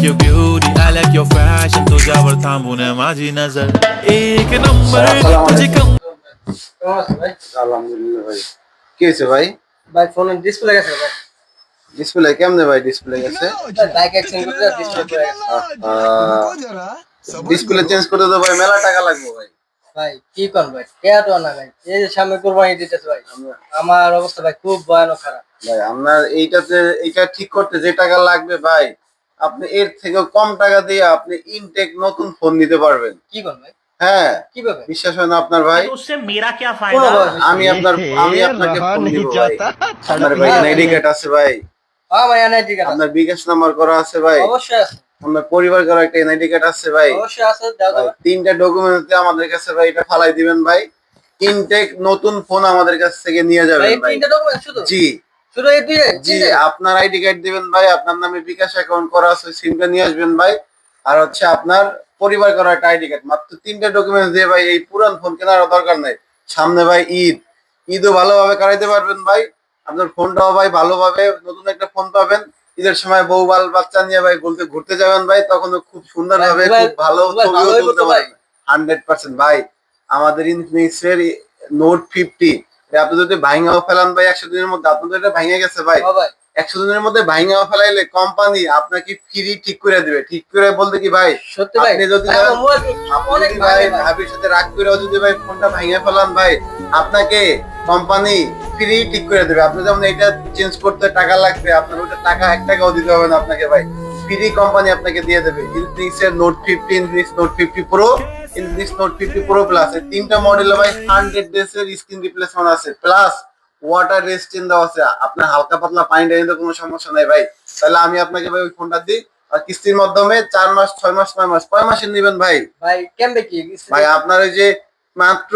your beauty, I like your fashion. तुझ्यावर थांबून आहे माझी नजर एक नंबर तुझी कम কেমন আছেন ভাই? আলহামদুলিল্লাহ ভাই। কি হয়েছে ভাই? ভাই ফোনের ডিসপ্লে গেছে ভাই। ডিসপ্লে কেমনে ভাই? ডিসপ্লে গেছে? ভাই বাইক অ্যাক্সিডেন্ট করতে ডিসপ্লে পড়ে গেছে। ডিসপ্লে চেঞ্জ করতে তো ভাই মেলা টাকা লাগবে ভাই। ভাই কি কোন ভাই? কেয়া তো না ভাই। এই যে সামনে কুরবানি দিতেছে ভাই। আমার অবস্থা ভাই খুব ভয়ানক খারাপ। ভাই আপনার এইটা ঠিক করতে যে টাকা লাগবে ভাই, আপনি এর থেকে কম টাকা দিয়ে আপনি ইনটেক নতুন ফোন নিতে পারবেন। কি কোন ভাই? হ্যাঁ, কিভাবে? বিশ্বাস হয় না আপনার ভাই? तो उससे मेरा क्या কোনো फायदा? ভাই। আমি আপনাকে ফোন দিব ভাই। আপনার ভাই এনআইডি কার্ড আছে ভাই? হ্যাঁ ভাই এনআইডি কার্ড আছে। আপনার বিকাশ নাম্বার করা আছে ভাই? অবশ্যই আছে। আপনার পরিবার করা একটা এনআইডি কার্ড আছে ভাই? অবশ্যই আছে। দাও দাও। তিনটা ডকুমেন্ট আমাদের কাছে ভাই, এটা ফালাই দিবেন ভাই। ইনটেক নতুন ফোন আমাদের কাছ থেকে নিয়ে ভাই যাবেন এই ভাই। তিনটা ডকুমেন্ট শুধু? জি শুধু এই জি, আপনার আইডি কার্ড দিবেন ভাই, আপনার নামে বিকাশ অ্যাকাউন্ট করা আছে সিমটা নিয়ে আসবেন ভাই, আর হচ্ছে আপনার পরিবার করা একটা আইডি কার্ড। মাত্র তিনটা ডকুমেন্টস দিয়ে ভাই এই পুরান ফোন কেনার দরকার নাই। সামনে ভাই ঈদও ভালোভাবে কাটাইতে পারবেন ভাই। আপনার ফোনটাও ভাই ভালোভাবে নতুন একটা ফোন পাবেন। ঈদের সময় বউ বাচ্চা নিয়ে ভাই বলতে ঘুরতে যাবেন ভাই, তখন খুব সুন্দর ভাবে খুব ভালো ছবিও তুলতে পারবেন 100% ভাই। আমাদের ইনফিনিক্স এর নোট 50 আপনি যদি ভাঙাও ফেলান ভাই 100 দিনের মধ্যে, আপনার তো এটা ভেঙে গেছে ভাই, হ্যাঁ ভাই 100 দিনের মধ্যে ভাঙাও ফেলাইলে কোম্পানি আপনাকে ফ্রি ঠিক করে দিবে। ঠিক করে বলতে কি ভাই, সত্যি ভাই। আপনি যদি ভাই, আমার মোবাইল অনেক ভাই ভাই। ভাবির সাথে রাগ করে যদি ভাই ফোনটা ভেঙে ফেলান ভাই, আপনাকে কোম্পানি ফ্রি ঠিক করে দেবে। আপনি যেমন এটা চেঞ্জ করতে টাকা লাগবে, আপনার ওটা টাকা 1 টাকাও দিতে হবে না আপনাকে ভাই, ফ্রি কোম্পানি আপনাকে দিয়ে দেবে। ইনফিনিক্স এর note 50, Infinix note 50 pro, Infinix note 50 pro plus এই তিনটা মডেলে ভাই 100 ডেজ এর স্ক্রিন রিপ্লেসমেন্ট আছে, প্লাস ওয়াটার রেজিস্ট্যান্ট দেওয়া আছে। আপনার হালকা পাতলা পানি নিতে কোনো সমস্যা নাই ভাই। তাহলে আমি আপনাকে ভাই ওই ফোনটা দিই, আর কিস্তির মাধ্যমে 4 মাস 6 মাস 9 মাস কয় মাসের নেবেন ভাই? ভাই কেমবে কি? ভাই আপনার ওই যে মাত্র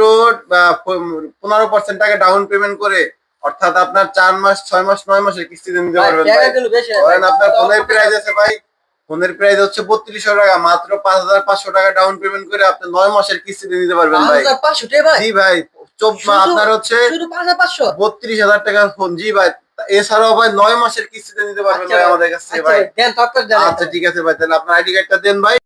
15% টাকা ডাউন পেমেন্ট করে, অর্থাৎ আপনার 4 মাস 6 মাস 9 মাসের কিস্তিতে নিতে ভাই পারবেন টাকা ভাই। কিন্তু বেশি না ধরেন ভাই। আপনার ফোনের প্রাইস আছে ভাই, ফোনের প্রাইস হচ্ছে 3200 টাকা, মাত্র 5500 টাকা ডাউন পেমেন্ট করে আপনি 9 মাসের কিস্তিতে নিতে পারবেন ভাই। 5500 টাকা ভাই? জি ভাই, আপনার হচ্ছে শুধু 5500? 32,000 টাকার ফোন। জি ভাই, এছাড়াও ভাই 9 মাসের কিস্তিতে নিতে পারবেন আচ্ছা ভাই ভাই, আমাদের কাছ থেকে আচ্ছা ভাই। ভাই, দেন তত্ত্ব দেন। আচ্ছা ঠিক আছে ভাই, তাহলে আপনার আইডি কার্ডটা দেন ভাই।